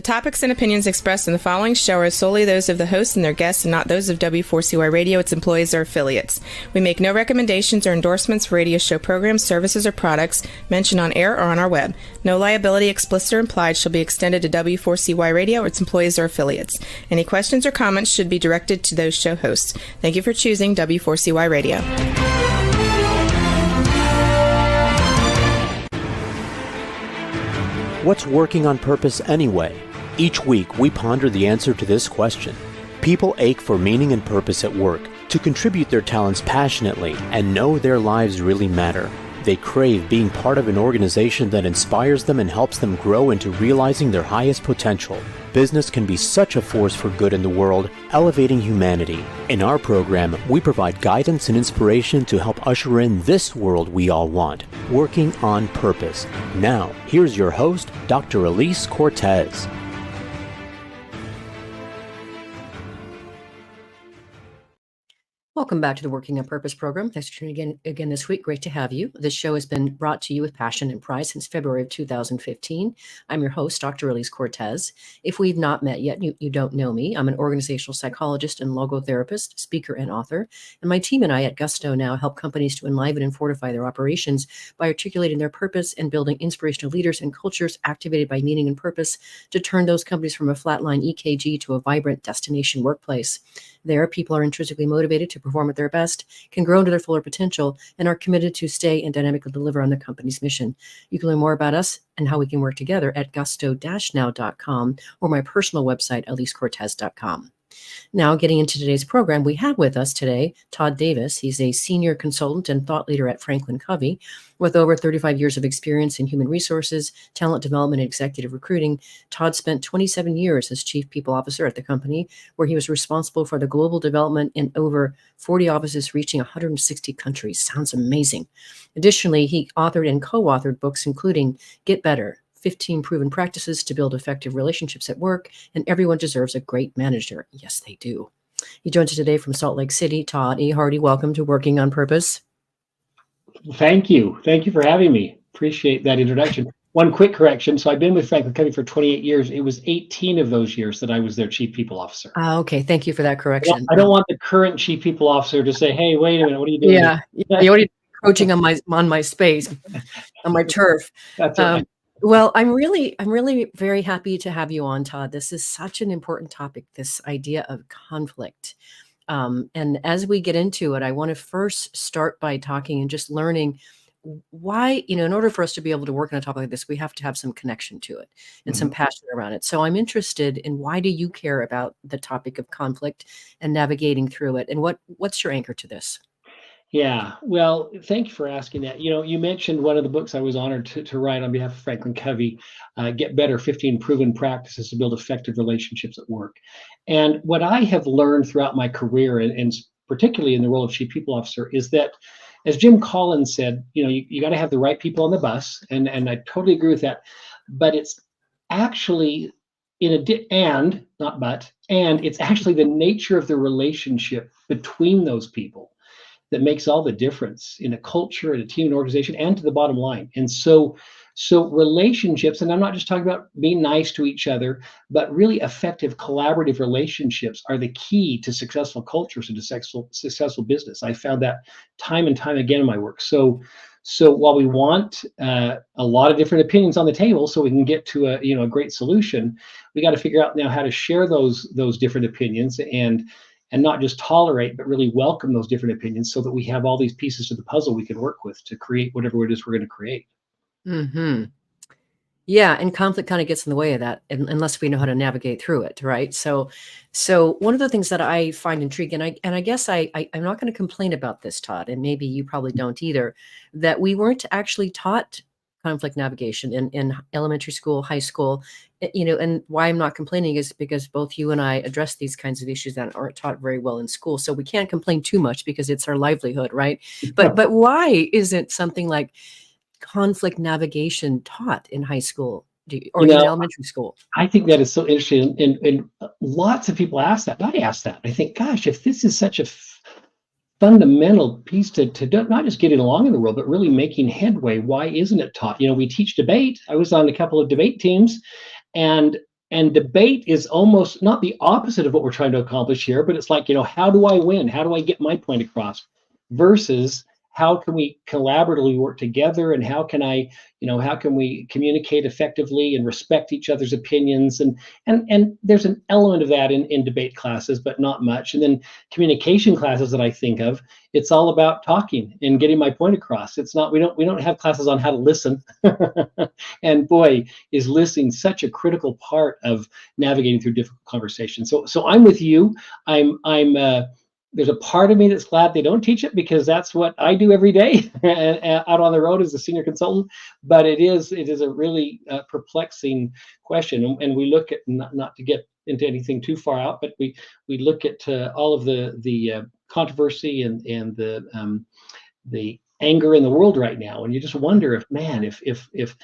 The topics and opinions expressed in the following show are solely those of the host and their guests and not those of W4CY Radio, its employees, or affiliates. We make no recommendations or endorsements for radio show programs, services, or products mentioned on air or on our web. No liability, explicit or implied, shall be extended to W4CY Radio or its employees or affiliates. Any questions or comments should be directed to those show hosts. Thank you for choosing W4CY Radio. What's working on purpose anyway? Each week, we ponder the answer to this question. People ache for meaning and purpose at work, to contribute their talents passionately and know their lives really matter. They crave being part of an organization that inspires them and helps them grow into realizing their highest potential. Business can be such a force for good in the world, elevating humanity. In our program, we provide guidance and inspiration to help usher in this world we all want, working on purpose. Now, here's your host, Dr. Elise Cortez. Welcome back to the Working on Purpose program. Thanks for tuning in again this week. Great to have you. This show has been brought to you with passion and pride since February of 2015. I'm your host, Dr. Elise Cortez. If we've not met yet, you don't know me. I'm an organizational psychologist and logotherapist, speaker, and author. And my team and I at Gusto now help companies to enliven and fortify their operations by articulating their purpose and building inspirational leaders and cultures activated by meaning and purpose to turn those companies from a flatline EKG to a vibrant destination workplace. There, people are intrinsically motivated to perform at their best, can grow into their fuller potential, and are committed to stay and dynamically deliver on the company's mission. You can learn more about us and how we can work together at gusto-now.com or my personal website, elisecortez.com. Now, getting into today's program, we have with us today Todd Davis. He's a senior consultant and thought leader at Franklin Covey. With over 35 years of experience in human resources, talent development, and executive recruiting, Todd spent 27 years as chief people officer at the company, where he was responsible for the global development in over 40 offices reaching 160 countries. Sounds amazing. Additionally, he authored and co-authored books including Get Better, 15 Proven Practices to Build Effective Relationships at Work, and Everyone Deserves a Great Manager. Yes, they do. He joins us today from Salt Lake City. Todd E. Hardy, welcome to Working on Purpose. Thank you. Thank you for having me. Appreciate that introduction. One quick correction. So I've been with Franklin Covey for 28 years. It was 18 of those years that I was their chief people officer. Okay. Thank you for that correction. I don't want the current chief people officer to say, hey, wait a minute, what are you doing? Yeah. What are you coaching on my space, on my turf? That's right. Well, I'm really very happy to have you on, Todd. This is such an important topic, this idea of conflict. And as we get into it, I want to first start by talking and just learning why, in order for us to be able to work on a topic like this, we have to have some connection to it and some passion around it. So I'm interested in, why do you care about the topic of conflict and navigating through it? And what's your anchor to this? Yeah, well, thank you for asking that. You mentioned one of the books I was honored to write on behalf of Franklin Covey, Get Better, 15 Proven Practices to Build Effective Relationships at Work. And what I have learned throughout my career, and particularly in the role of chief people officer, is that, as Jim Collins said, you got to have the right people on the bus, and I totally agree with that. But it's actually and it's actually the nature of the relationship between those people that makes all the difference in a culture, in a team, and organization, and to the bottom line. And so relationships, and I'm not just talking about being nice to each other, but really effective collaborative relationships are the key to successful cultures and to successful business. I found that time and time again in my work. So while we want a lot of different opinions on the table so we can get to a great solution, we got to figure out now how to share those different opinions and not just tolerate, but really welcome those different opinions so that we have all these pieces of the puzzle we can work with to create whatever it is we're going to create. Mm-hmm. Yeah, and conflict kind of gets in the way of that unless we know how to navigate through it, right? So one of the things that I find intriguing, and I guess I'm not going to complain about this, Todd, and maybe you probably don't either, that we weren't actually taught conflict navigation in elementary school, high school, and why I'm not complaining is because both you and I address these kinds of issues that aren't taught very well in school. So we can't complain too much because it's our livelihood, right? But why isn't something like conflict navigation taught in high school or in elementary school? I think that is so interesting. And lots of people ask that. I ask that. I think, gosh, if this is such a fundamental piece to not just getting along in the world, but really making headway, why isn't it taught? We teach debate. I was on a couple of debate teams, and And debate is almost not the opposite of what we're trying to accomplish here, but it's like, how do I win? How do I get my point across? Versus how can we collaboratively work together, and how can we communicate effectively and respect each other's opinions? And there's an element of that in debate classes, but not much. And then communication classes that I think of, it's all about talking and getting my point across. It's not, we don't have classes on how to listen. And boy, is listening such a critical part of navigating through difficult conversations. So I'm with you. I'm there's a part of me that's glad they don't teach it, because that's what I do every day out on the road as a senior consultant. But it is a really perplexing question, and we look at, not to get into anything too far out, but we look at all of the controversy and the anger in the world right now, and you just wonder if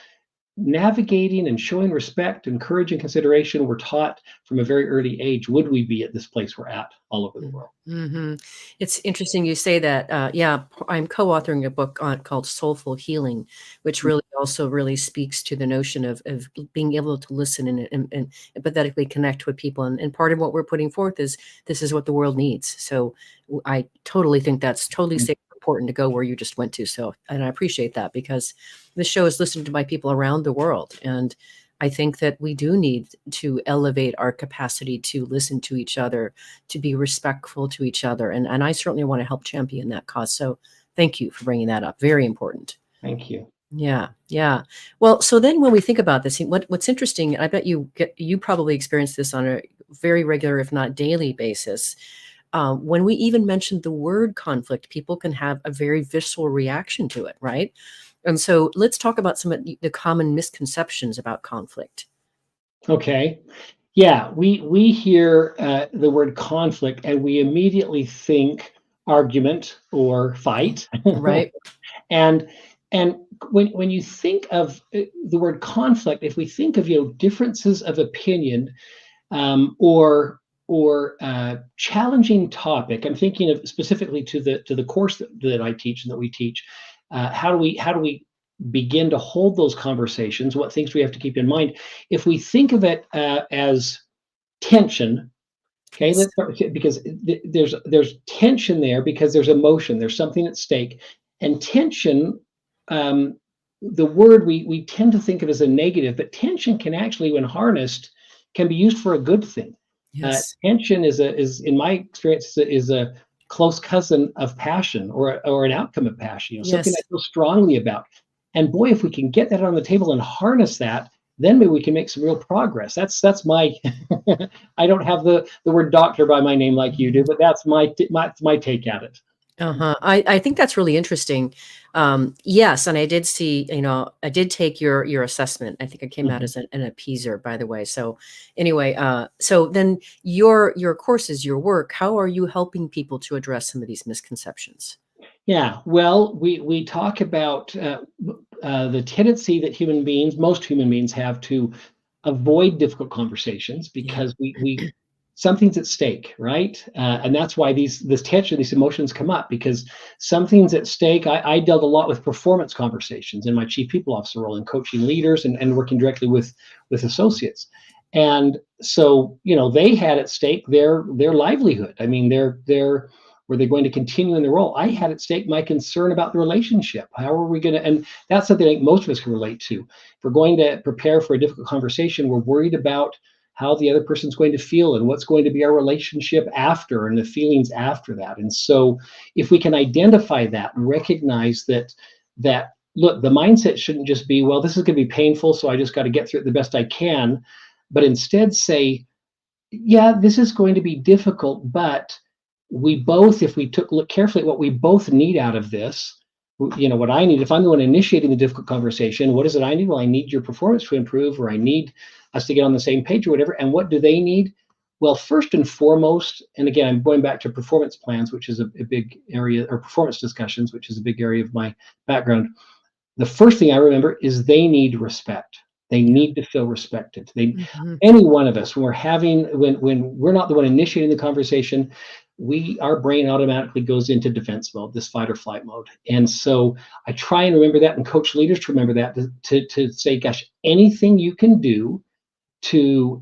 navigating and showing respect and courage and consideration were taught from a very early age, would we be at this place we're at all over the world? Mm-hmm. It's interesting you say that. Yeah, I'm co-authoring a book called Soulful Healing, which really also really speaks to the notion of being able to listen and empathetically connect with people. And part of what we're putting forth is this is what the world needs. So I totally think that's totally safe, important to go where you just went to. So, and I appreciate that, because this show is listened to by people around the world. And I think that we do need to elevate our capacity to listen to each other, to be respectful to each other. And I certainly want to help champion that cause. So thank you for bringing that up. Very important. Thank you. Yeah. Yeah. Well, so then when we think about this, what's interesting, I bet you probably experience this on a very regular, if not daily basis. When we even mention the word conflict, people can have a very visceral reaction to it, right? And so let's talk about some of the common misconceptions about conflict. Okay. Yeah, we hear the word conflict and we immediately think argument or fight. Right. and when you think of the word conflict, if we think of differences of opinion, or challenging topic, I'm thinking of specifically to the course that I teach and that we teach. How do we begin to hold those conversations? What things do we have to keep in mind? If we think of it as tension, okay, Yes. because there's tension there, because there's emotion, there's something at stake, and tension. The word we tend to think of as a negative, but tension can actually, when harnessed, can be used for a good thing. Yes. Tension is in my experience, is a close cousin of passion, or an outcome of passion. Something Yes. I feel strongly about. And boy, if we can get that on the table and harness that, then maybe we can make some real progress. That's my. I don't have the word doctor by my name like you do, but that's my take at it. Uh-huh. I think that's really interesting. Yes, and I did see, I did take your assessment. I think I came out as an appeaser, by the way. So anyway, so then your courses, your work, how are you helping people to address some of these misconceptions? Yeah, well, we talk about the tendency that most human beings have to avoid difficult conversations, because we something's at stake, right? And that's why this tension, these emotions come up, because something's at stake. I dealt a lot with performance conversations in my chief people officer role, in coaching leaders and working directly with associates. And so, they had at stake their livelihood. I mean, were they going to continue in the role? I had at stake my concern about the relationship. How are we going to, and that's something I think most of us can relate to. If we're going to prepare for a difficult conversation, we're worried about how the other person's going to feel and what's going to be our relationship after, and the feelings after that. And so if we can identify that and recognize that look, the mindset shouldn't just be, well, this is going to be painful, so I just got to get through it the best I can, but instead say, yeah, this is going to be difficult, but we both, if we look carefully at what we both need out of this, what I need, if I'm the one initiating the difficult conversation, what is it I need? Well, I need your performance to improve, or I need us to get on the same page, or whatever. And what do they need? Well, first and foremost, and again, I'm going back to performance plans, which is a big area, or performance discussions, which is a big area of my background. The first thing I remember is they need respect. They need to feel respected. Any one of us, when we're not the one initiating the conversation, our brain automatically goes into defense mode, this fight or flight mode. And so I try and remember that, and coach leaders to remember that, to say, gosh, anything you can do to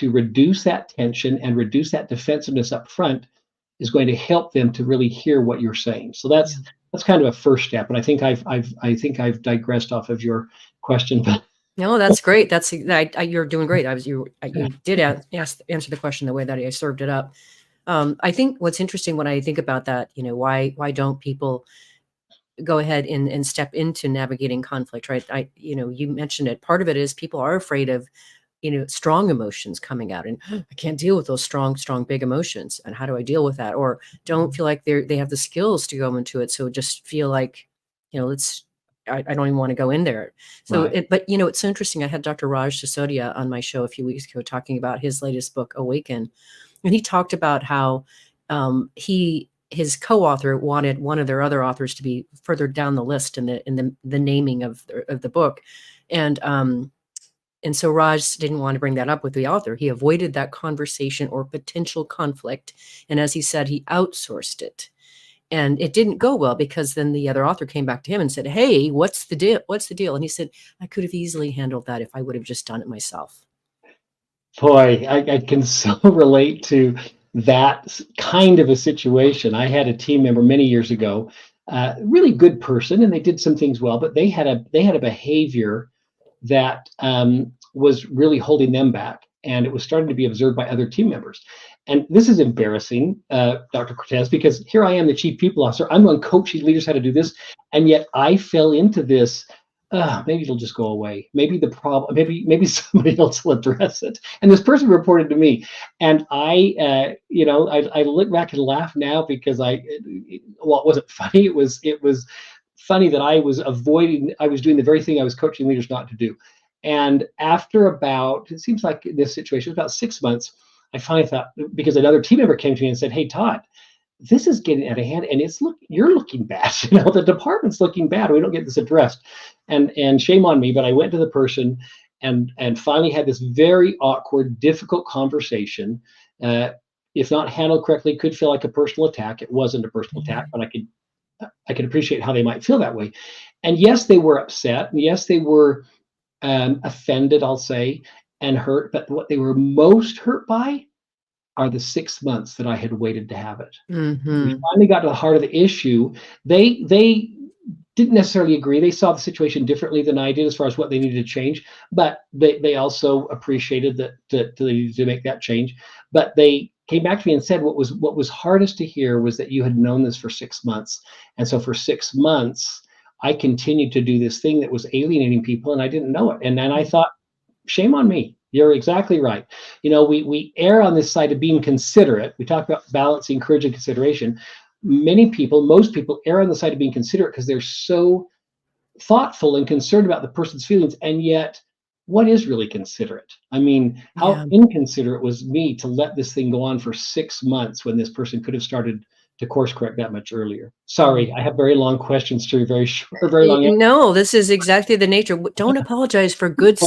reduce that tension and reduce that defensiveness up front is going to help them to really hear what you're saying. So that's kind of a first step. And I think I've digressed off of your question, but No, that's great. You're doing great. You did answer the question the way that I served it up. I think what's interesting when I think about that, why don't people go ahead and step into navigating conflict, right? You mentioned it. Part of it is people are afraid of, strong emotions coming out, and I can't deal with those strong, big emotions. And how do I deal with that? Or don't feel like they have the skills to go into it. So just feel like, I don't even want to go in there. So, right. but it's so interesting. I had Dr. Raj Sisodia on my show a few weeks ago talking about his latest book, Awaken. And he talked about how his co-author wanted one of their other authors to be further down the list in the naming of the book, and so Raj didn't want to bring that up with the author. He avoided that conversation or potential conflict, and as he said, he outsourced it, and it didn't go well because then the other author came back to him and said, "Hey, what's the deal? What's the deal?" And he said, "I could have easily handled that if I would have just done it myself." Boy, I can so relate to that kind of a situation. I had a team member many years ago, really good person, and they did some things well, but they had a behavior that was really holding them back, and it was starting to be observed by other team members. And this is embarrassing, Dr. Cortez, because here I am, the chief people officer. I'm on coaching leaders how to do this, and yet I fell into this. Maybe it'll just go away. Maybe the problem, maybe somebody else will address it. And this person reported to me, and I look back and laugh now because it wasn't funny. It was funny that I was doing the very thing I was coaching leaders not to do. And after it seems like in this situation, about 6 months, I finally thought, because another team member came to me and said, "Hey, Todd, this is getting out of hand, and you're looking bad. The department's looking bad. We don't get this addressed." And shame on me, but I went to the person and finally had this very awkward, difficult conversation. If not handled correctly, could feel like a personal attack. It wasn't a personal attack, but I could appreciate how they might feel that way. And yes, they were upset, and yes, they were offended, I'll say, and hurt. But what they were most hurt by are the 6 months that I had waited to have it. Mm-hmm. We finally got to the heart of the issue. They didn't necessarily agree. They saw the situation differently than I did as far as what they needed to change, but they also appreciated that they needed to make that change. But they came back to me and said what was hardest to hear was that you had known this for 6 months. And so for 6 months, I continued to do this thing that was alienating people, and I didn't know it. And then I thought, shame on me. You're exactly right. We err on this side of being considerate. We talk about balancing courage and consideration. Most people err on the side of being considerate because they're so thoughtful and concerned about the person's feelings. And yet, what is really considerate? I mean, how inconsiderate was me to let this thing go on for 6 months when this person could have started to course correct that much earlier. Sorry, I have very long questions to very short, very long answers. No, this is exactly the nature. Don't apologize for good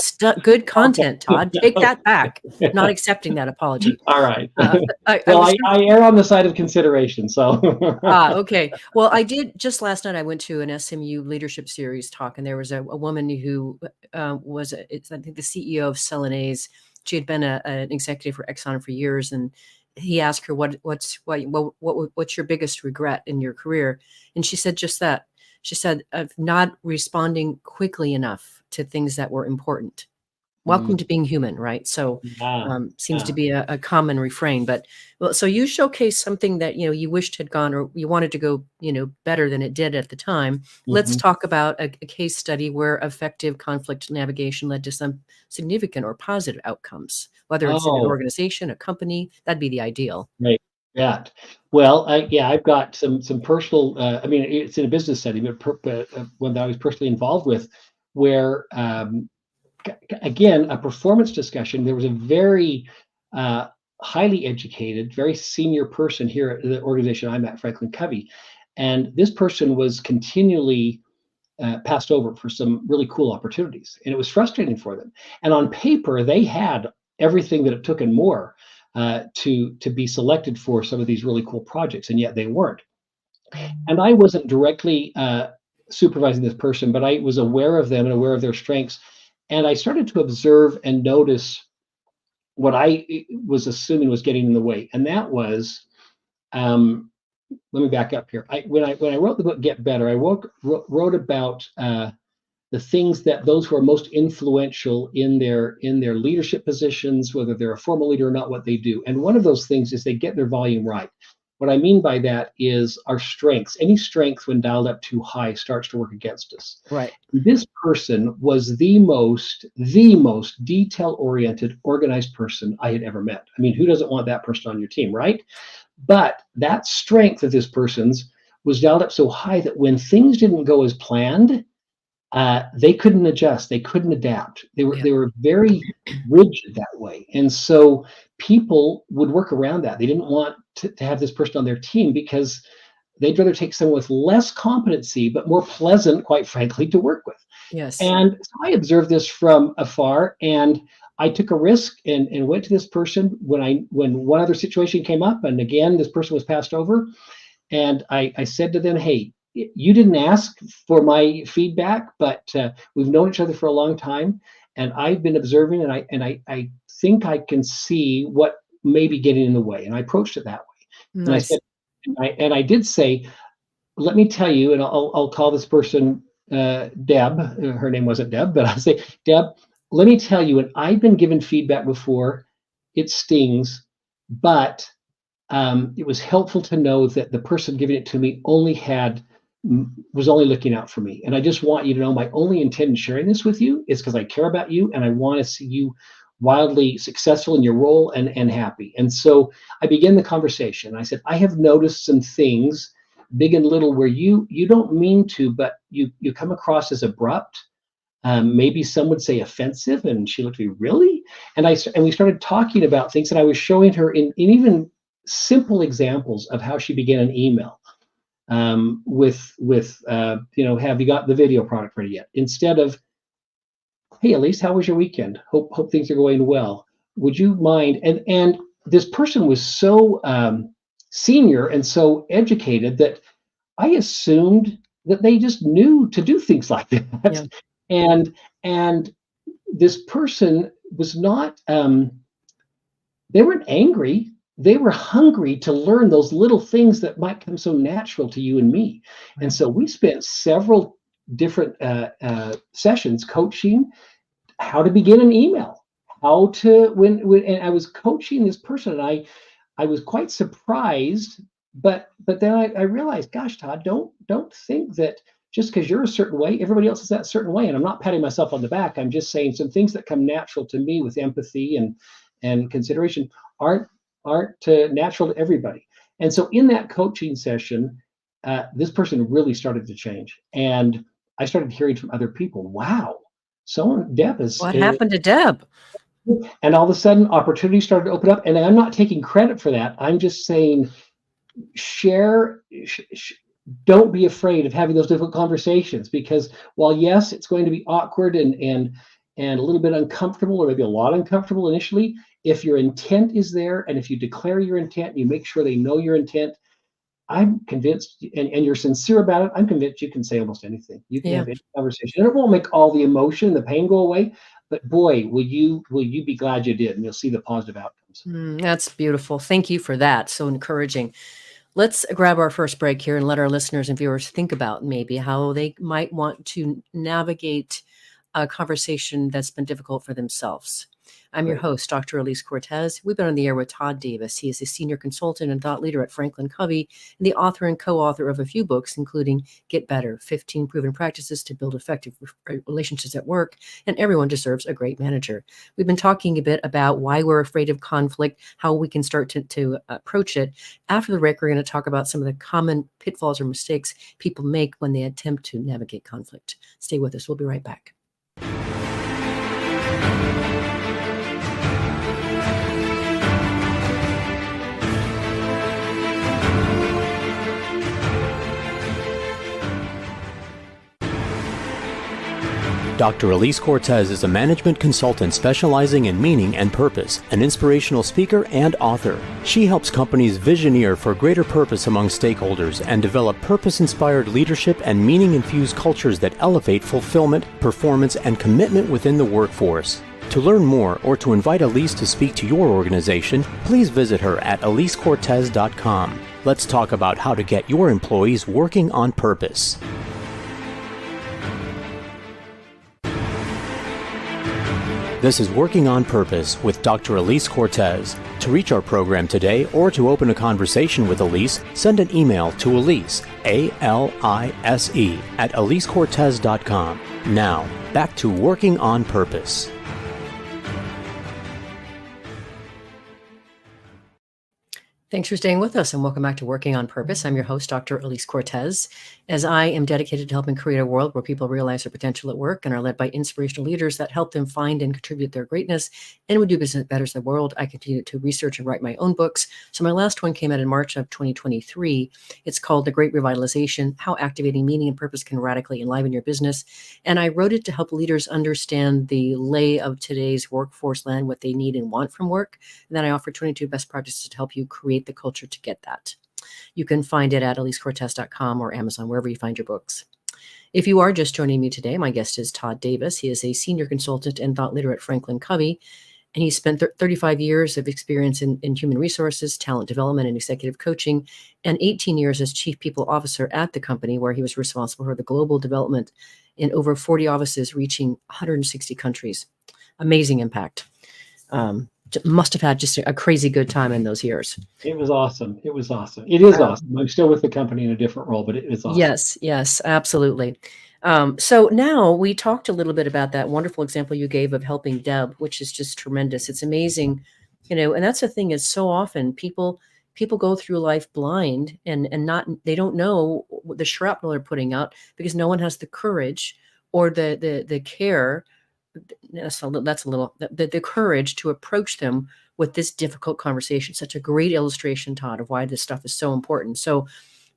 content, Todd. Take that back. Not accepting that apology. All right. I err on the side of consideration. So. Okay. Well, I did just last night. I went to an SMU leadership series talk, and there was a woman who was, I think, the CEO of Celanese. She had been an executive for Exxon for years, and he asked her, what's your biggest regret in your career? And she said just that. She said, of not responding quickly enough to things that were important. Welcome to being human, right? So seems to be a common refrain. But so you showcase something that you wished had gone, or you wanted to go better than it did at the time. Let's talk about a case study where effective conflict navigation led to some significant or positive outcomes, whether it's in an organization, a company. That'd be the ideal. Right. Yeah. Well, I've got some personal. It's in a business setting, but one that I was personally involved with, where. Again, a performance discussion. There was a very highly educated, very senior person here at the organization I'm at, Franklin Covey, and this person was continually passed over for some really cool opportunities, and it was frustrating for them. And on paper, they had everything that it took and more to be selected for some of these really cool projects, and yet they weren't. And I wasn't directly supervising this person, but I was aware of them and aware of their strengths. And I started to observe and notice what I was assuming was getting in the way, and that was, let me back up here. When I wrote the book Get Better, I wrote about the things that those who are most influential in their leadership positions, whether they're a formal leader or not, what they do. And one of those things is they get their volume right. What I mean by that is our strengths. Any strength when dialed up too high starts to work against us. Right. This person was the most detail-oriented, organized person I had ever met. I mean, who doesn't want that person on your team, right? But that strength of this person's was dialed up so high that when things didn't go as planned, they couldn't adjust, they couldn't adapt. They were very rigid that way, and so people would work around that. They didn't want to have this person on their team because they'd rather take someone with less competency but more pleasant, quite frankly, to work with. Yes. And so I observed this from afar, and I took a risk and went to this person when one other situation came up, and again this person was passed over, and I said to them, "Hey, you didn't ask for my feedback, but we've known each other for a long time, and I've been observing, and I think I can see what may be getting in the way." And I approached it that way. And I Nice. said, and I did say, "Let me tell you," and I'll call this person Deb. Her name wasn't Deb, but I say, "Deb, let me tell you, and I've been given feedback before. It stings, but it was helpful to know that the person giving it to me was only looking out for me. And I just want you to know my only intent in sharing this with you is because I care about you and I want to see you wildly successful in your role and happy." And so I began the conversation. I said, "I have noticed some things, big and little, where you don't mean to, but you come across as abrupt. Maybe some would say offensive." And she looked at me, "Really?" And we started talking about things, and I was showing her in even simple examples of how she began an email. With have you got the video product ready yet? Instead of, "Hey, Elise, how was your weekend? Hope things are going well. Would you mind?" And this person was so senior and so educated that I assumed that they just knew to do things like that. Yeah. And this person was not. They weren't angry. They were hungry to learn those little things that might come so natural to you and me. And so we spent several different sessions coaching how to begin an email, how to and I was coaching this person, and I was quite surprised, but then I realized, gosh, Todd, don't think that just because you're a certain way, everybody else is that certain way. And I'm not patting myself on the back. I'm just saying some things that come natural to me with empathy and consideration aren't natural to everybody. And so in that coaching session, this person really started to change. And I started hearing from other people, wow, Deb is. What happened to Deb? And all of a sudden opportunities started to open up. And I'm not taking credit for that. I'm just saying, don't be afraid of having those difficult conversations, because while yes, it's going to be awkward and a little bit uncomfortable, or maybe a lot uncomfortable initially, if your intent is there, and if you declare your intent, you make sure they know your intent, I'm convinced, and you're sincere about it, I'm convinced you can say almost anything. You can have any conversation. And it won't make all the emotion, the pain go away, but boy, will you be glad you did, and you'll see the positive outcomes. That's beautiful. Thank you for that. So encouraging. Let's grab our first break here and let our listeners and viewers think about maybe how they might want to navigate a conversation that's been difficult for themselves. I'm your host, Dr. Elise Cortez. We've been on the air with Todd Davis. He is a senior consultant and thought leader at Franklin Covey, and the author and co-author of a few books, including Get Better, 15 Proven Practices to Build Effective Relationships at Work, and Everyone Deserves a Great Manager. We've been talking a bit about why we're afraid of conflict, how we can start to approach it. After the break, we're going to talk about some of the common pitfalls or mistakes people make when they attempt to navigate conflict. Stay with us. We'll be right back. Dr. Elise Cortez is a management consultant specializing in meaning and purpose, an inspirational speaker and author. She helps companies visioneer for greater purpose among stakeholders and develop purpose-inspired leadership and meaning-infused cultures that elevate fulfillment, performance, and commitment within the workforce. To learn more or to invite Elise to speak to your organization, please visit her at elisecortez.com. Let's talk about how to get your employees working on purpose. This is Working on Purpose with Dr. Elise Cortez. To reach our program today or to open a conversation with Elise, send an email to Elise, A-L-I-S-E, at elisecortez.com. Now, back to Working on Purpose. Thanks for staying with us and welcome back to Working on Purpose. I'm your host, Dr. Elise Cortez, as I am dedicated to helping create a world where people realize their potential at work and are led by inspirational leaders that help them find and contribute their greatness and would do business that betters the world. I continue to research and write my own books. So my last one came out in March of 2023. It's called The Great Revitalization, How Activating Meaning and Purpose Can Radically Enliven Your Business. And I wrote it to help leaders understand the lay of today's workforce land, what they need and want from work. And then I offer 22 best practices to help you create the culture to get that. You can find it at elisecortez.com or Amazon, wherever you find your books. If you are just joining me today, my guest is Todd Davis. He is a senior consultant and thought leader at Franklin Covey, and he spent 35 years of experience in human resources, talent development, and executive coaching, and 18 years as chief people officer at the company, where he was responsible for the global development in over 40 offices reaching 160 countries. Amazing impact. Must have had just a crazy good time in those years. It was awesome. It was awesome. It is awesome. I'm still with the company in a different role, but it is awesome. Yes, absolutely. So now we talked a little bit about that wonderful example you gave of helping Deb, which is just tremendous. It's amazing, and that's the thing is so often people go through life blind and they don't know the shrapnel they're putting out because no one has the courage or the care. The courage to approach them with this difficult conversation. Such a great illustration, Todd, of why this stuff is so important. So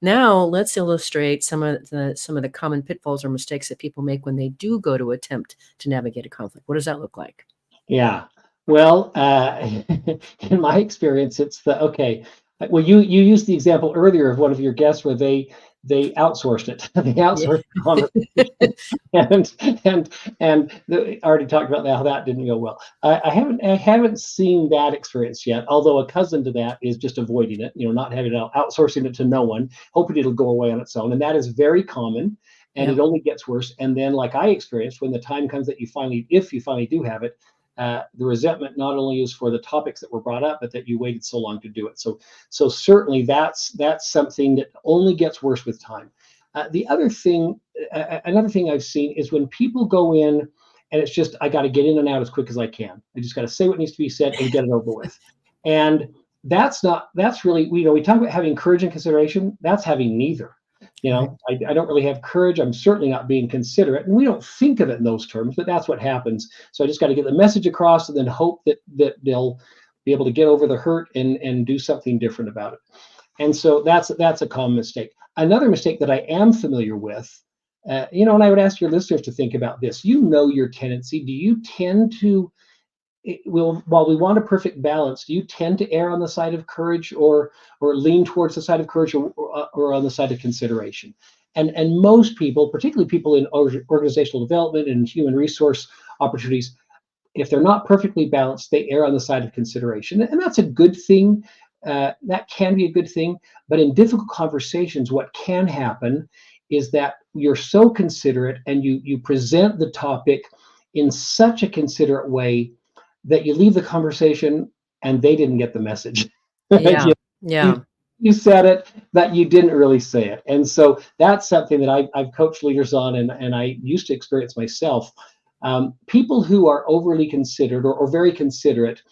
now let's illustrate some of the common pitfalls or mistakes that people make when they do go to attempt to navigate a conflict. What does that look like? Yeah. Well, in my experience, it's okay. Well, you used the example earlier of one of your guests where they outsourced it. They outsourced the conversation, and I already talked about how that didn't go well. I haven't seen that experience yet. Although a cousin to that is just avoiding it, not having it outsourcing it to no one, hoping it'll go away on its own, and that is very common. And It only gets worse. And then, like I experienced, when the time comes that if you finally do have it. The resentment not only is for the topics that were brought up, but that you waited so long to do it. So certainly that's something that only gets worse with time. Another thing I've seen is when people go in and it's just, I got to get in and out as quick as I can. I just got to say what needs to be said and get it over with. And that's really, we talk about having courage and consideration. That's having neither. I don't really have courage. I'm certainly not being considerate. And we don't think of it in those terms, but that's what happens. So I just got to get the message across and then hope that they'll be able to get over the hurt and do something different about it. And so that's a common mistake. Another mistake that I am familiar with, and I would ask your listeners to think about this. Your tendency. Do you tend to, while we want a perfect balance, do you tend to err on the side of courage or lean towards the side of courage or on the side of consideration? And most people, particularly people in organizational development and human resource opportunities, if they're not perfectly balanced, they err on the side of consideration. And that's a good thing. That can be a good thing. But in difficult conversations, what can happen is that you're so considerate and you present the topic in such a considerate way that you leave the conversation and they didn't get the message. You said it, but you didn't really say it. And so that's something that I've coached leaders on and I used to experience myself. People who are overly considered or very considerate,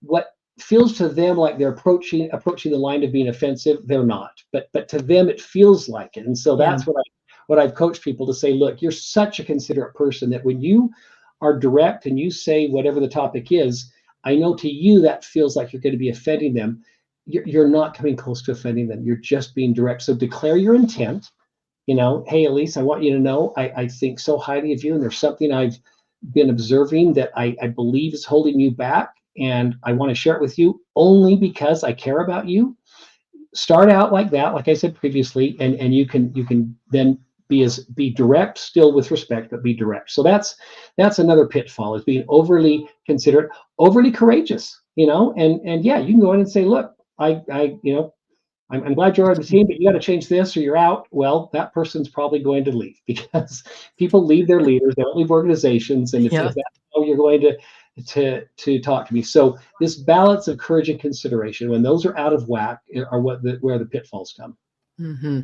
what feels to them like they're approaching the line of being offensive, they're not. But to them, it feels like it. And so that's what I've coached people to say, look, you're such a considerate person that when you are direct and you say whatever the topic is, I know to you that feels like you're going to be offending them. You're not coming close to offending them. You're just being direct. So declare your intent. Hey, Elise, I want you to know I think so highly of you, and there's something I've been observing that I believe is holding you back, and I want to share it with you only because I care about you. Start out like that, like I said previously, and you can then be direct, still with respect, but be direct. So that's another pitfall, is being overly considerate, overly courageous, and yeah, you can go in and say, look, I'm glad you're on the team, but you got to change this or you're out. Well, that person's probably going to leave, because people leave their leaders, they don't leave organizations, and if Yeah. that's how you're going to talk to me. So this balance of courage and consideration, when those are out of whack, are where the pitfalls come. Mm-hmm.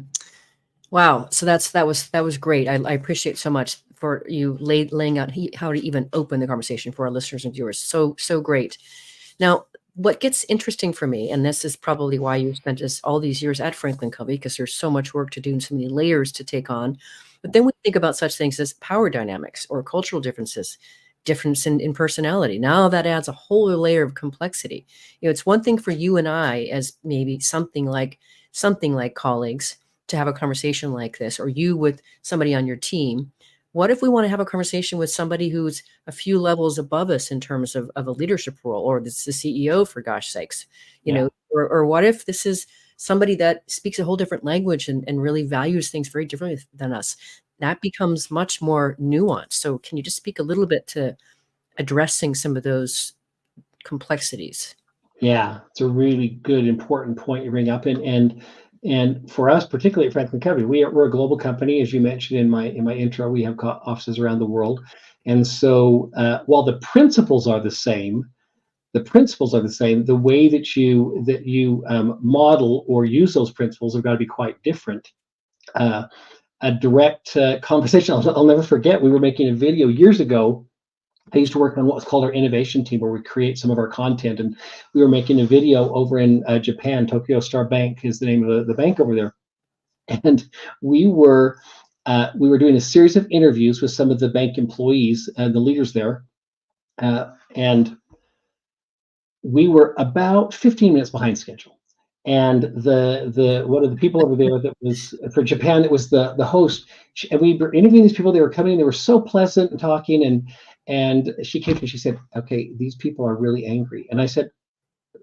Wow. So that was great. I appreciate so much for you laying out how to even open the conversation for our listeners and viewers. So great. Now, what gets interesting for me, and this is probably why you spent all these years at Franklin Covey, because there's so much work to do and so many layers to take on. But then we think about such things as power dynamics or cultural differences, difference in personality. Now that adds a whole layer of complexity. It's one thing for you and I, as maybe something like colleagues, to have a conversation like this, or you with somebody on your team. What if we want to have a conversation with somebody who's a few levels above us in terms of a leadership role, or this is the CEO, for gosh sakes, or what if this is somebody that speaks a whole different language and really values things very differently than us? That becomes much more nuanced. So can you just speak a little bit to addressing some of those complexities? Yeah, it's a really good, important point you bring up, and for us, particularly at Franklin Covey, we're a global company, as you mentioned in my intro. We have offices around the world, and so while the principles are the same, the way that you model or use those principles have got to be quite different. A direct conversation. I'll never forget. We were making a video years ago. I used to work on what was called our innovation team, where we create some of our content. And we were making a video over in Japan. Tokyo Star Bank is the name of the bank over there. And we were doing a series of interviews with some of the bank employees and the leaders there. And we were about 15 minutes behind schedule. And the one of the people over there that was for Japan, that was the host, and we were interviewing these people. They were coming in, they were so pleasant and talking, and she came to me, she said, okay, these people are really angry. And I said,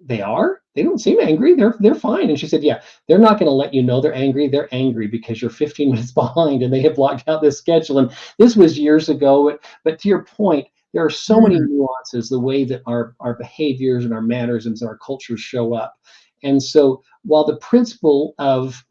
they are? They don't seem angry. They're fine. And she said, yeah, they're not going to let you know they're angry. They're angry because you're 15 minutes behind and they have blocked out this schedule. And this was years ago. But to your point, there are so many nuances, the way that our behaviors and our mannerisms and our cultures show up. And so while the principle of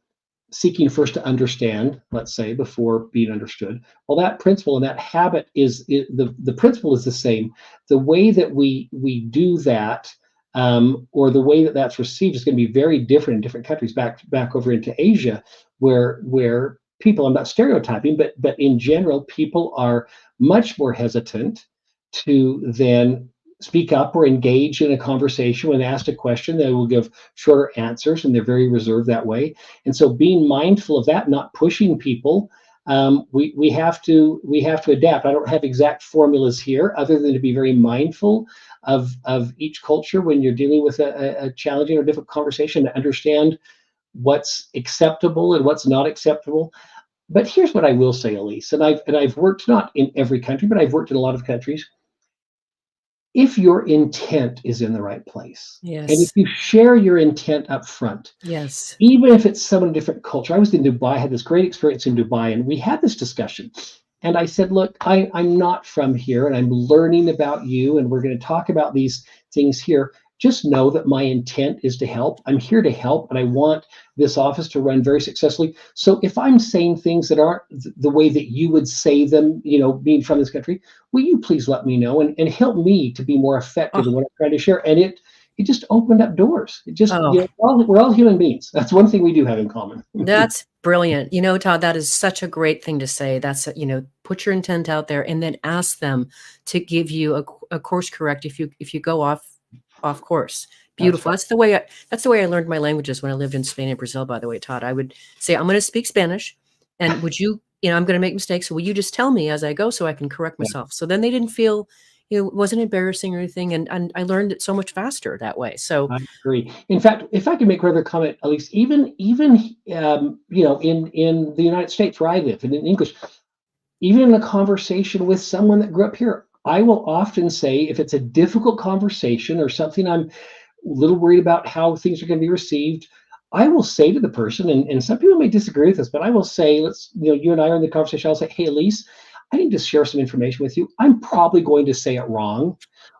seeking first to understand, let's say, before being understood, well, that principle and that habit the principle is the same. The way that we do that, or the way that that's received, is going to be very different in different countries. Back over into Asia, where people, I'm not stereotyping, but in general, people are much more hesitant to then speak up or engage in a conversation. When asked a question, they will give shorter answers, and they're very reserved that way. And so, being mindful of that, not pushing people, we have to adapt. I don't have exact formulas here, other than to be very mindful of each culture when you're dealing with a challenging or difficult conversation, to understand what's acceptable and what's not acceptable. But here's what I will say, Elise, and I've worked not in every country, but I've worked in a lot of countries. If your intent is in the right place, Yes. and if you share your intent up front, yes, even if it's someone in a different culture. I was in Dubai, I had this great experience in Dubai, and we had this discussion. And I said, look, I'm not from here, and I'm learning about you, and we're going to talk about these things here. Just know that my intent is to help. I'm here to help, and I want this office to run very successfully. So if I'm saying things that aren't the way that you would say them, being from this country, will you please let me know and help me to be more effective in what I'm trying to share? And it just opened up doors. It just, we're all human beings. That's one thing we do have in common. That's brilliant. Todd, that is such a great thing to say. That's, put your intent out there and then ask them to give you a course correct if you go off course. Beautiful. That's the way I learned my languages when I lived in Spain and Brazil, by the way, Todd. I would say, I'm going to speak Spanish, and would you, I'm going to make mistakes. So will you just tell me as I go so I can correct myself? Yeah. So then they didn't feel, it wasn't embarrassing or anything. And I learned it so much faster that way. So I agree. In fact, if I can make another comment, at least even in the United States where I live, and in English, even in a conversation with someone that grew up here, I will often say, if it's a difficult conversation or something I'm a little worried about how things are going to be received, I will say to the person, and some people may disagree with this, but I will say, you and I are in the conversation. I'll say, hey, Elise, I need to share some information with you. I'm probably going to say it wrong.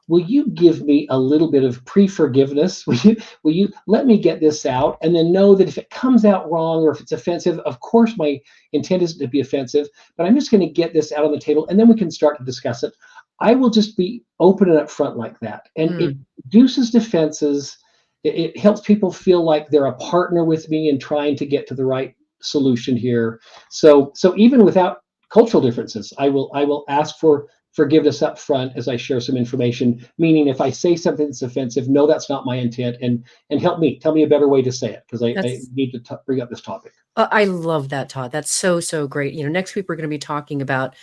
Will you give me a little bit of pre-forgiveness? Will you let me get this out, and then know that if it comes out wrong or if it's offensive, of course my intent isn't to be offensive, but I'm just going to get this out on the table, and then we can start to discuss it. I will just be open and upfront like that, and it reduces defenses. It helps people feel like they're a partner with me in trying to get to the right solution here. So even without cultural differences, I will ask for forgiveness up front as I share some information, meaning if I say something that's offensive, no, that's not my intent, and tell me a better way to say it, because I need to bring up this topic. I love that, Todd. That's so great. Next week we're going to be talking about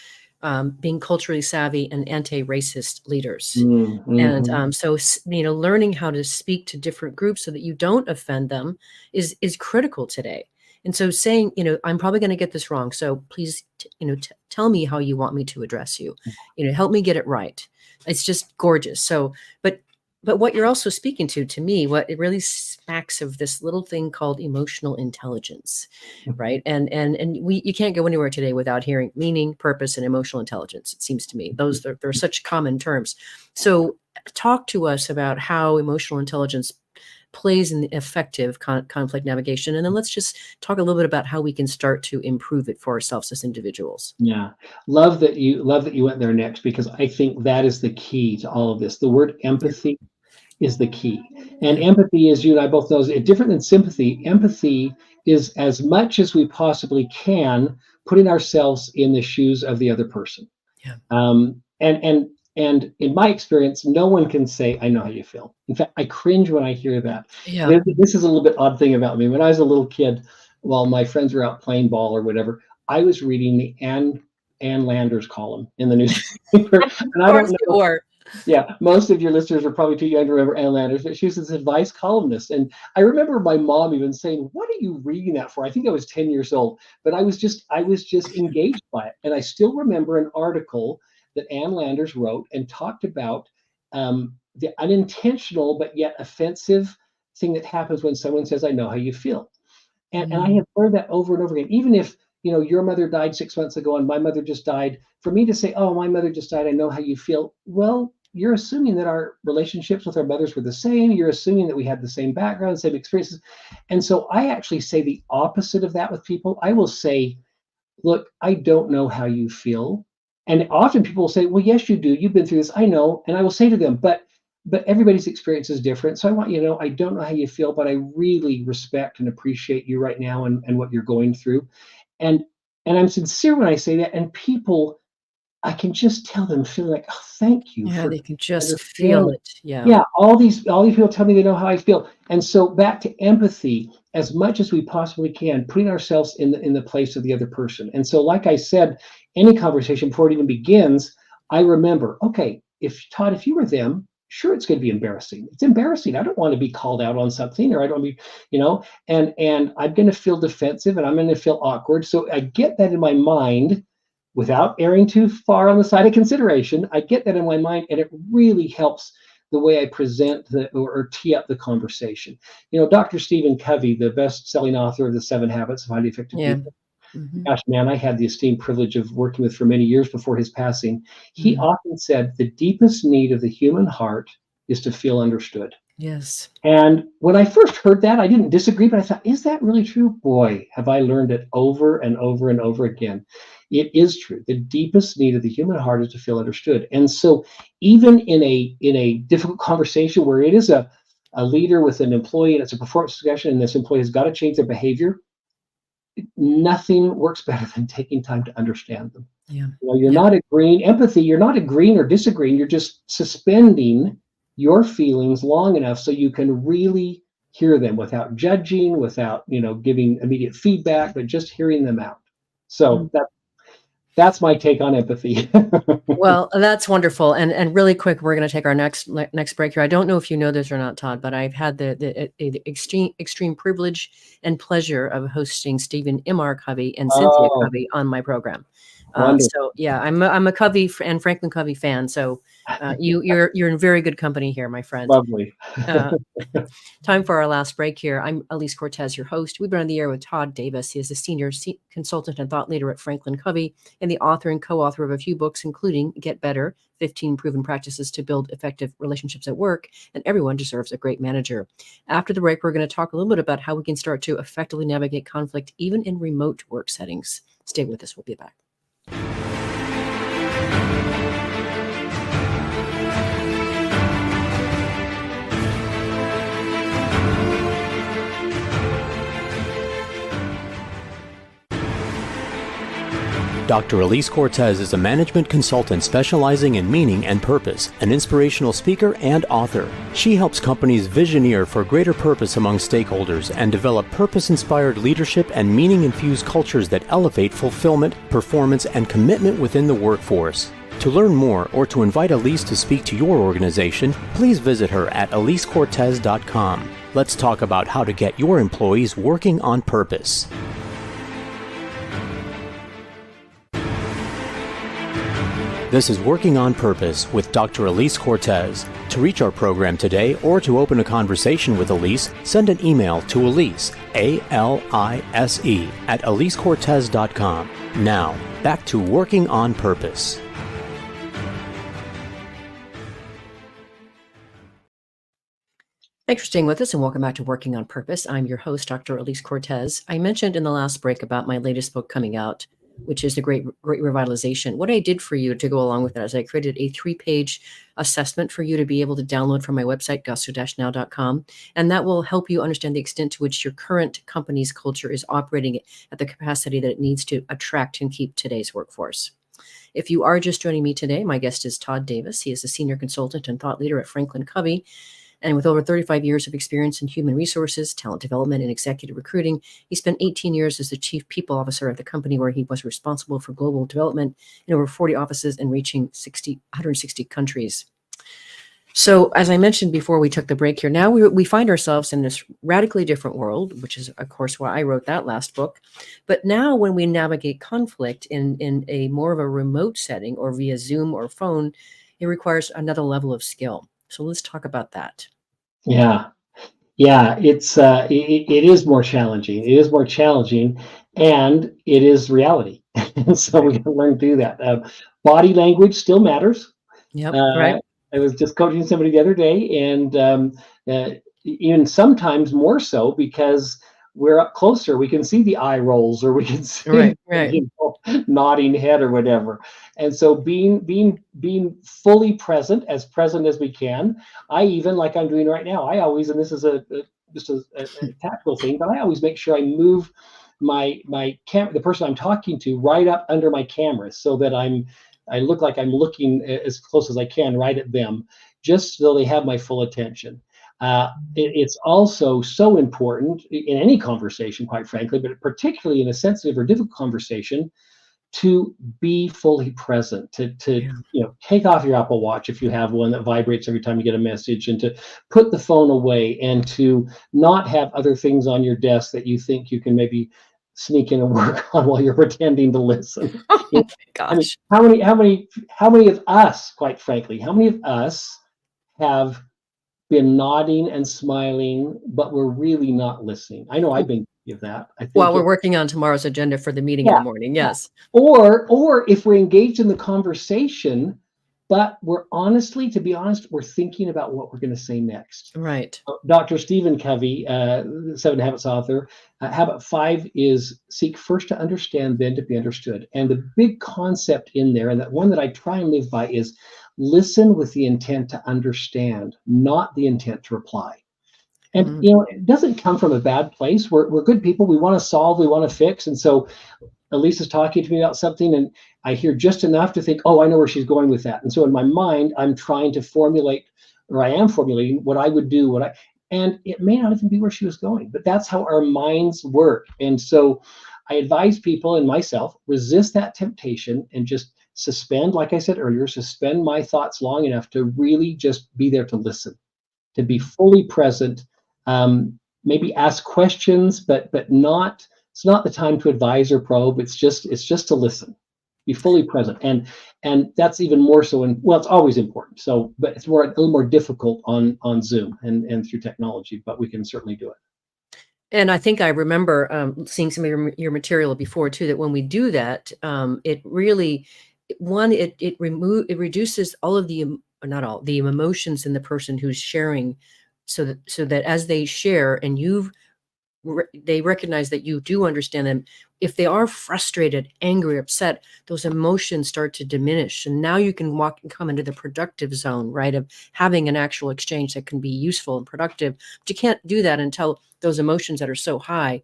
being culturally savvy and anti-racist leaders. Mm-hmm. And so, learning how to speak to different groups so that you don't offend them is critical today. And so saying, I'm probably going to get this wrong, so please, tell me how you want me to address you. Help me get it right. It's just gorgeous. So, but what you're also speaking to me, what it really smacks of this little thing called emotional intelligence, right? And you can't go anywhere today without hearing meaning, purpose, and emotional intelligence. It seems to me those they're such common terms. So, talk to us about how emotional intelligence plays in the effective conflict navigation, and then let's just talk a little bit about how we can start to improve it for ourselves as individuals. Yeah, love that you went there next, because I think that is the key to all of this. The word empathy is the key, and empathy, as you and I both know, is different than sympathy. Empathy is, as much as we possibly can, putting ourselves in the shoes of the other person. Yeah. And in my experience, no one can say, I know how you feel. In fact, I cringe when I hear that. Yeah. This is a little bit odd thing about me. When I was a little kid, while my friends were out playing ball or whatever, I was reading the Ann Landers column in the newspaper. And I don't know. Yeah, most of your listeners are probably too young to remember Ann Landers, but she was this advice columnist. And I remember my mom even saying, what are you reading that for? I think I was 10 years old, but I was just engaged by it. And I still remember an article that Ann Landers wrote and talked about the unintentional but yet offensive thing that happens when someone says, I know how you feel. And I have heard that over and over again. Even if, your mother died 6 months ago and my mother just died, for me to say, oh, my mother just died, I know how you feel. Well, you're assuming that our relationships with our mothers were the same. You're assuming that we had the same background, same experiences. And so I actually say the opposite of that with people. I will say, look, I don't know how you feel. And often people will say, well, yes, you do. You've been through this. I know. And I will say to them, but everybody's experience is different. So I want you to know, I don't know how you feel, but I really respect and appreciate you right now and what you're going through. And I'm sincere when I say that. And people, I can just tell them, feeling like, oh, thank you. Yeah, for they can just feel it. Yeah, all these people tell me they know how I feel. And so back to empathy, as much as we possibly can, putting ourselves in the place of the other person. And so, like I said, any conversation before it even begins, I remember, okay, if you were them, sure, it's going to be embarrassing. It's embarrassing. I don't want to be called out on something, or I don't be, and I'm going to feel defensive and I'm going to feel awkward. So I get that in my mind without erring too far on the side of consideration. I get that in my mind, and it really helps the way I present or tee up the conversation. Dr. Stephen Covey, the best-selling author of The 7 Habits of Highly Effective People. Gosh, man, I had the esteemed privilege of working with for many years before his passing. He often said, the deepest need of the human heart is to feel understood. Yes. And when I first heard that, I didn't disagree, but I thought, is that really true? Boy, have I learned it over and over and over again. It is true. The deepest need of the human heart is to feel understood. And so even in a difficult conversation where it is a leader with an employee and it's a performance discussion and this employee has got to change their behavior, nothing works better than taking time to understand them. Yeah. You're not agreeing. Empathy, you're not agreeing or disagreeing. You're just suspending your feelings long enough so you can really hear them without judging, without giving immediate feedback, but just hearing them out. So that's my take on empathy. Well, that's wonderful. And really quick, we're going to take our next break here. I don't know if you know this or not, Todd, but I've had the extreme privilege and pleasure of hosting Stephen M.R. Covey and Cynthia Covey on my program. Wonderful. So yeah, I'm a Covey and Franklin Covey fan. So you're in very good company here, my friend. Lovely. Uh, Time for our last break here. I'm Elise Cortez, your host. We've been on the air with Todd Davis. He is a senior consultant and thought leader at Franklin Covey and the author and co-author of a few books, including Get Better, 15 Proven Practices to Build Effective Relationships at Work, and Everyone Deserves a Great Manager. After the break, we're going to talk a little bit about how we can start to effectively navigate conflict, even in remote work settings. Stay with us. We'll be back. Dr. Elise Cortez is a management consultant specializing in meaning and purpose, an inspirational speaker and author. She helps companies visioneer for greater purpose among stakeholders and develop purpose-inspired leadership and meaning-infused cultures that elevate fulfillment, performance, and commitment within the workforce. To learn more or to invite Elise to speak to your organization, please visit her at elisecortez.com. Let's talk about how to get your employees working on purpose. This is Working on Purpose with Dr. Elise Cortez. To reach our program today or to open a conversation with Elise, send an email to Elise, A-L-I-S-E, at elisecortez.com. Now, back to Working on Purpose. Thanks for staying with us and welcome back to Working on Purpose. I'm your host, Dr. Elise Cortez. I mentioned in the last break about my latest book coming out, which is The Great Revitalization. What I did for you to go along with that is I created a 3-page assessment for you to be able to download from my website, gusto-now.com. And that will help you understand the extent to which your current company's culture is operating at the capacity that it needs to attract and keep today's workforce. If you are just joining me today, my guest is Todd Davis. He is a senior consultant and thought leader at Franklin Covey. And with over 35 years of experience in human resources, talent development, and executive recruiting, he spent 18 years as the chief people officer at the company where he was responsible for global development in over 40 offices and reaching 160 countries. So as I mentioned before we took the break here, now we find ourselves in this radically different world, which is, of course, why I wrote that last book. But now when we navigate conflict in a more of a remote setting or via Zoom or phone, it requires another level of skill. So let's talk about that. Yeah, it is more challenging. It is more challenging, and it is reality. So we got to learn to do that. Body language still matters. Yep, right. I was just coaching somebody the other day, and even sometimes more so because we're up closer. We can see the eye rolls, or we can see right. nodding head or whatever. And so being fully present as we can. I even, like I'm doing right now, I always, and this is just a tactical thing, but I always make sure I move my the person I'm talking to right up under my camera so that I look like I'm looking as close as I can right at them, just so they have my full attention. It's also so important in any conversation, quite frankly, but particularly in a sensitive or difficult conversation, to be fully present, to take off your Apple Watch if you have one that vibrates every time you get a message, and to put the phone away, and to not have other things on your desk that you think you can maybe sneak in and work on while you're pretending to listen. Oh my gosh. I mean, how many of us, quite frankly, how many of us have been nodding and smiling, but we're really not listening? I know I've been guilty of that. I think While we're working on tomorrow's agenda for the meeting in the morning, yes. Or if we're engaged in the conversation, but to be honest, we're thinking about what we're going to say next. Right. Dr. Stephen Covey, the 7 Habits author, habit 5 is seek first to understand, then to be understood. And the big concept in there, and that one that I try and live by, is listen with the intent to understand, not the intent to reply. And it doesn't come from a bad place. We're good people. We want to solve. We want to fix. And so Elise is talking to me about something, and I hear just enough to think, oh, I know where she's going with that. And so in my mind, I'm trying to formulating what I would do, and it may not even be where she was going, but that's how our minds work. And so I advise people, and myself, resist that temptation and just suspend, like I said earlier, suspend my thoughts long enough to really just be there to listen, to be fully present, maybe ask questions, but not. It's not the time to advise or probe. It's just to listen, be fully present. And that's even more so it's always important. So, but it's a little more difficult on Zoom and through technology, but we can certainly do it. And I think I remember seeing some of your material before too, that when we do that, it really, it reduces all of the, or not all, the emotions in the person who's sharing, so that as they share and they recognize that you do understand them. If they are frustrated, angry, upset, those emotions start to diminish. And now you can come into the productive zone, right? Of having an actual exchange that can be useful and productive. But you can't do that until those emotions that are so high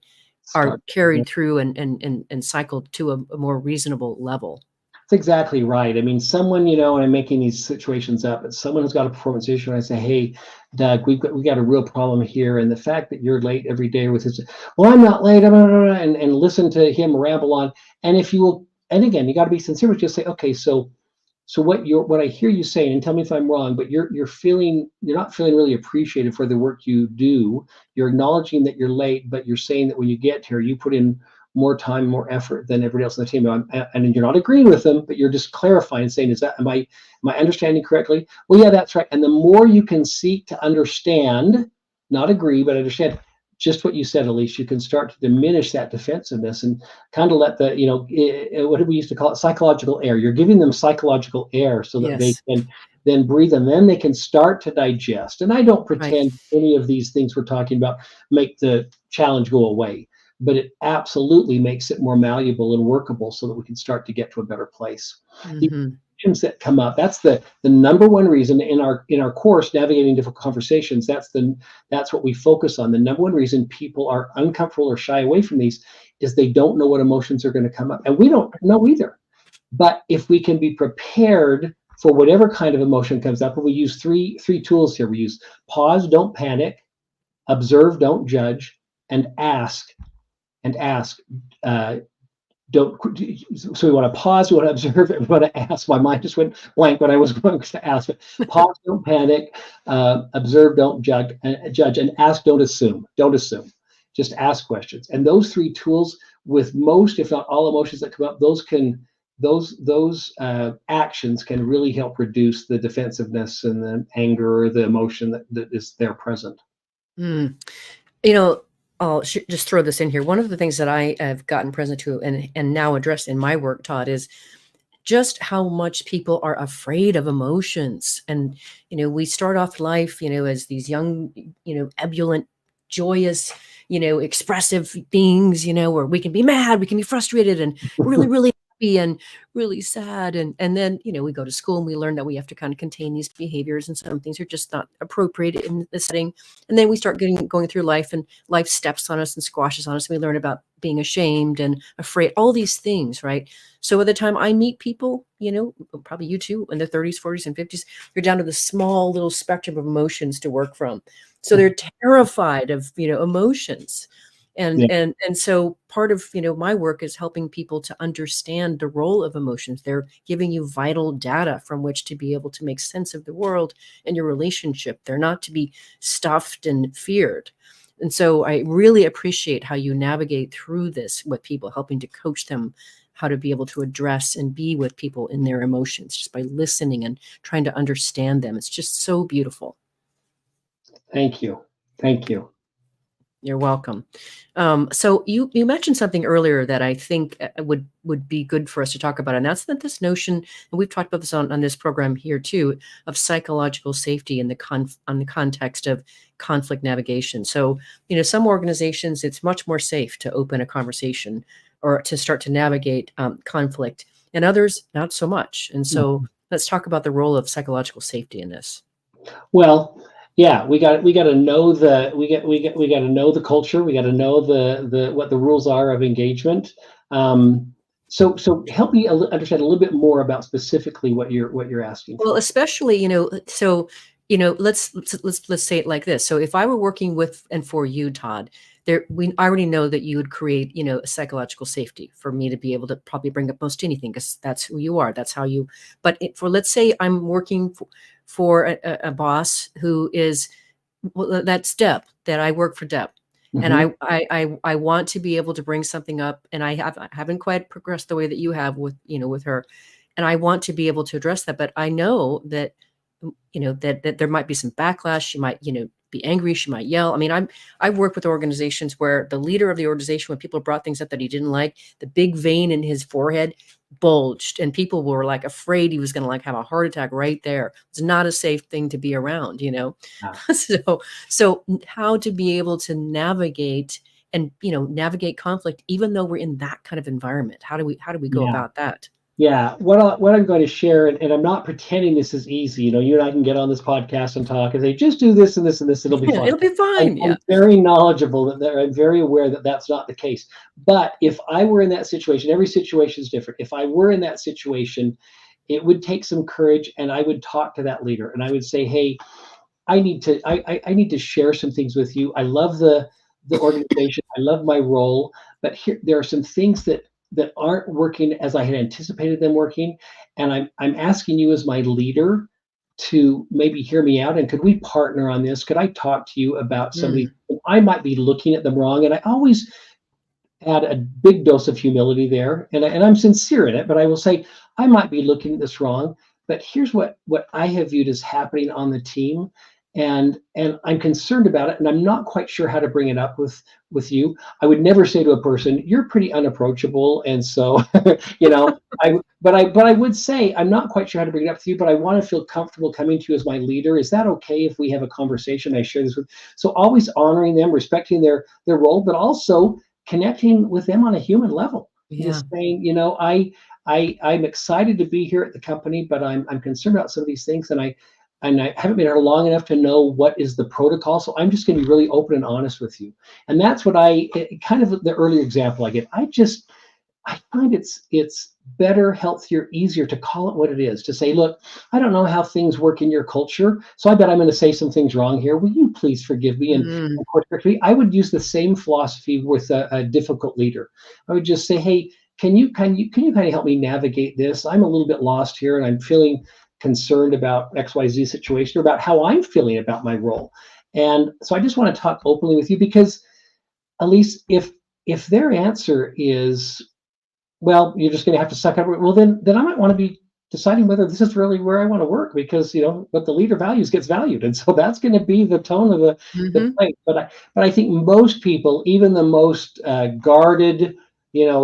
are carried through and cycled to a more reasonable level. That's exactly right. I mean, someone, and I'm making these situations up, but someone who's got a performance issue, and I say, hey, Doug, we got a real problem here. And the fact that you're late every day with his, well, I'm not late, and listen to him ramble on. And if you will, and again, you got to be sincere with just say, okay, so what I hear you saying, and tell me if I'm wrong, but you're not feeling really appreciated for the work you do. You're acknowledging that you're late, but you're saying that when you get here, you put in more time, more effort than everybody else on the team. And you're not agreeing with them, but you're just clarifying, saying, am I understanding correctly? Well, yeah, that's right. And the more you can seek to understand, not agree, but understand just what you said, Elise, you can start to diminish that defensiveness and kind of let the, what do we used to call it? Psychological air. You're giving them psychological air so that they can then breathe, and then they can start to digest. And I don't pretend any of these things we're talking about make the challenge go away, but it absolutely makes it more malleable and workable so that we can start to get to a better place. The emotions that come up, that's the number one reason in our course, Navigating Difficult Conversations, that's what we focus on. The number one reason people are uncomfortable or shy away from these is they don't know what emotions are going to come up. And we don't know either. But if we can be prepared for whatever kind of emotion comes up, and we use three tools here. We use pause, don't panic, observe, don't judge, and ask. Don't. So we want to pause, we want to observe, and we want to ask. My mind just went blank when I was going to ask. But pause, don't panic, observe, don't judge, and ask, don't assume. Don't assume. Just ask questions. And those three tools, with most, if not all, emotions that come up, those actions can really help reduce the defensiveness and the anger or the emotion that is there present. I'll just throw this in here. One of the things that I have gotten present to and now addressed in my work, Todd, is just how much people are afraid of emotions. And, we start off life, as these young, ebullient, joyous, expressive beings, where we can be mad, we can be frustrated and really, really happy and really sad. And then, we go to school and we learn that we have to kind of contain these behaviors, and some things are just not appropriate in the setting. And then we start going through life, and life steps on us and squashes on us. And we learn about being ashamed and afraid, all these things, right? So by the time I meet people, probably you too, in their 30s, 40s, and 50s, they're down to the small little spectrum of emotions to work from. So they're terrified of, emotions. And so part of, my work is helping people to understand the role of emotions. They're giving you vital data from which to be able to make sense of the world and your relationship. They're not to be stuffed and feared. And so I really appreciate how you navigate through this with people, helping to coach them how to be able to address and be with people in their emotions just by listening and trying to understand them. It's just so beautiful. Thank you. Thank you. You're welcome. So you mentioned something earlier that I think would be good for us to talk about, and that's that this notion, and we've talked about this on this program here too, of psychological safety in the context of conflict navigation. So, some organizations, it's much more safe to open a conversation or to start to navigate conflict, and others not so much. And so let's talk about the role of psychological safety in this. Well, yeah, we got to know the culture. We got to know the what the rules are of engagement. So help me understand a little bit more about specifically what you're asking for. Well, especially, let's say it like this. So if I were working with and for you, Todd, I already know that you would create, a psychological safety for me to be able to probably bring up most anything, because that's who you are. That's how you. But let's say I'm working for a boss who is, that's Deb, that I work for Deb. And Mhm. I want to be able to bring something up, and I haven't quite progressed the way that you have with, with her. And I want to be able to address that, but I know that, that there might be some backlash. She might, be angry. She might yell. I mean, I've worked with organizations where the leader of the organization, when people brought things up that he didn't like, the big vein in his forehead bulged, and people were like afraid he was going to like have a heart attack right there. It's not a safe thing to be around, Yeah. So how to be able to navigate and, navigate conflict, even though we're in that kind of environment. How do we go Yeah. about that? Yeah, what I'm going to share, and I'm not pretending this is easy. You and I can get on this podcast and talk and say, just do this and this and this, it'll be Yeah, fine. it'll be fine. I'm Yeah. very knowledgeable I'm very aware that that's not the case. But if I were in that situation, every situation is different. If I were in that situation, it would take some courage, and I would talk to that leader, and I would say, hey, I need to share some things with you. I love the organization. I love my role, but here there are some things that aren't working as I had anticipated them working, and I'm asking you as my leader to maybe hear me out, and could we partner on this? Could I talk to you about somebody? Mm, I might be looking at them wrong, and I always add a big dose of humility there, and I'm sincere in it, but I will say I might be looking at this wrong, but here's what I have viewed as happening on the team, and I'm concerned about it, and I'm not quite sure how to bring it up with you. I would never say to a person, "You're pretty unapproachable," and so you know, but I would say I'm not quite sure how to bring it up with you, but I want to feel comfortable coming to you as my leader. Is that okay if we have a conversation? I share this with, so always honoring them, respecting their role, but also connecting with them on a human level. yeah. Just saying, I'm excited to be here at the company, but I'm concerned about some of these things, and I haven't been here long enough to know what is the protocol. So I'm just going to be really open and honest with you. And that's what kind of the earlier example I get. I find it's better, healthier, easier to call it what it is, to say, look, I don't know how things work in your culture, so I bet I'm going to say some things wrong here. Will you please forgive me and Mm, course correct me? I would use the same philosophy with a difficult leader. I would just say, hey, can you kind of help me navigate this? I'm a little bit lost here, and I'm feeling concerned about XYZ situation, or about how I'm feeling about my role. And so I just want to talk openly with you, because at least if their answer is, well, you're just going to have to suck up. Well, then I might want to be deciding whether this is really where I want to work, because what the leader values gets valued, and so that's going to be the tone of the mhm. place. But I think most people, even the most guarded,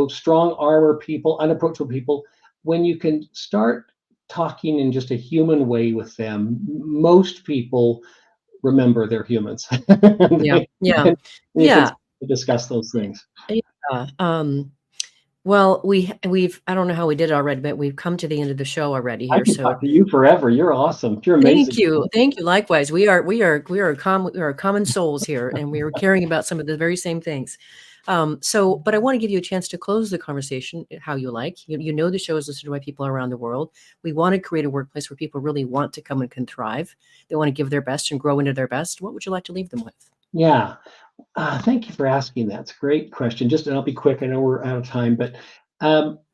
strong armor people, unapproachable people, when you can start talking in just a human way with them, most people remember they're humans, and Yeah, yeah, and you can yeah, discuss those things. yeah. Well, we've I don't know how we did already, but we've come to the end of the show already I here. can So talk to you forever. You're awesome. You're thank amazing. you, thank you. Likewise, we are common souls here, and we are caring about some of the very same things. But I want to give you a chance to close the conversation how you like. You know the show is listened to by people around the world. We want to create a workplace where people really want to come and can thrive. They want to give their best and grow into their best. What would you like to leave them with? Yeah. Thank you for asking that. It's a great question. And I'll be quick. I know we're out of time, but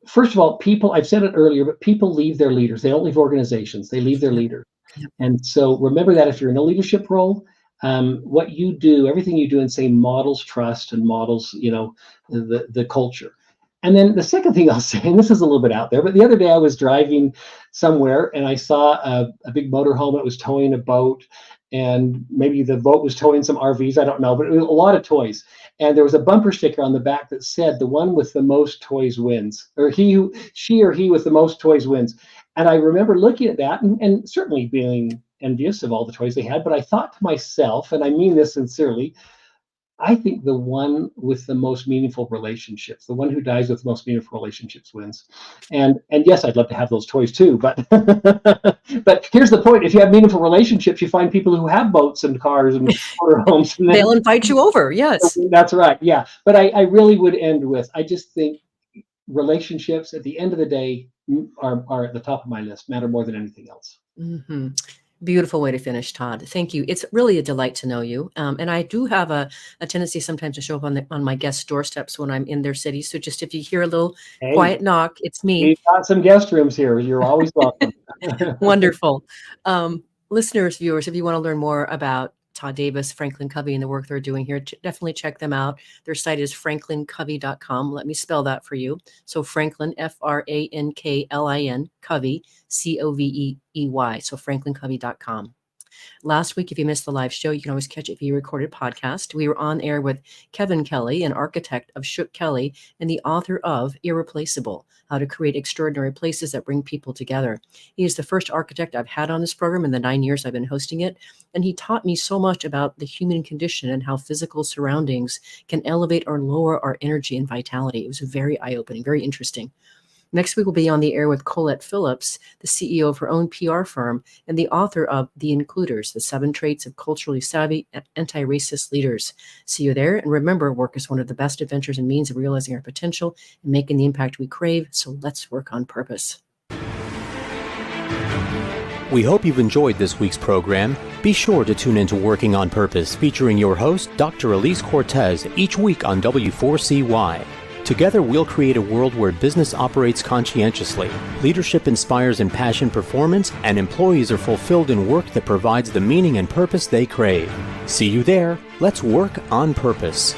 first of all, people, I've said it earlier, but people leave their leaders. They don't leave organizations. They leave their Yep, leaders. yep, And so remember that if you're in a leadership role, what you do, everything you do and say models trust and models, the culture. And then the second thing I'll say, and this is a little bit out there, but the other day I was driving somewhere and I saw a big motorhome that was towing a boat, and maybe the boat was towing some RVs, I don't know, but it was a lot of toys. And there was a bumper sticker on the back that said, "The one with the most toys wins," or she or he with the most toys wins. And I remember looking at that and certainly being envious of all the toys they had, but I thought to myself, and I mean this sincerely, I think the one with the most meaningful relationships, the one who dies with the most meaningful relationships wins. And yes, I'd love to have those toys too, but but here's the point: if you have meaningful relationships, you find people who have boats and cars and homes, and they'll then invite you over. Yes. that's right, yeah. But I really would end with, I just think relationships at the end of the day are at the top of my list, matter more than anything else. Hmm. Beautiful way to finish, Todd. Thank you. It's really a delight to know you. And I do have a tendency sometimes to show up on my guests' doorsteps when I'm in their cities. So just if you hear a little Hey, quiet knock, it's me. we've got some guest rooms here. You're always welcome. Wonderful. Listeners, viewers, if you want to learn more about Todd Davis, Franklin Covey, and the work they're doing here. Definitely check them out. Their site is franklincovey.com. Let me spell that for you. So Franklin, Franklin, Covey, Covey. So franklincovey.com. Last week, if you missed the live show, you can always catch it via recorded podcast. We were on air with Kevin Kelly, an architect of Shook Kelly and the author of Irreplaceable, How to Create Extraordinary Places That Bring People Together. He is the first architect I've had on this program in the 9 years I've been hosting it, and he taught me so much about the human condition and how physical surroundings can elevate or lower our energy and vitality. It was very eye-opening, very interesting. Next week, we'll be on the air with Colette Phillips, the CEO of her own PR firm and the author of The Includers, The 7 Traits of Culturally Savvy Anti-Racist Leaders. See you there. And remember, work is one of the best adventures and means of realizing our potential and making the impact we crave. So let's work on purpose. We hope you've enjoyed this week's program. Be sure to tune into Working on Purpose, featuring your host, Dr. Elise Cortez, each week on W4CY. Together, we'll create a world where business operates conscientiously, leadership inspires impassioned performance, and employees are fulfilled in work that provides the meaning and purpose they crave. See you there. Let's work on purpose.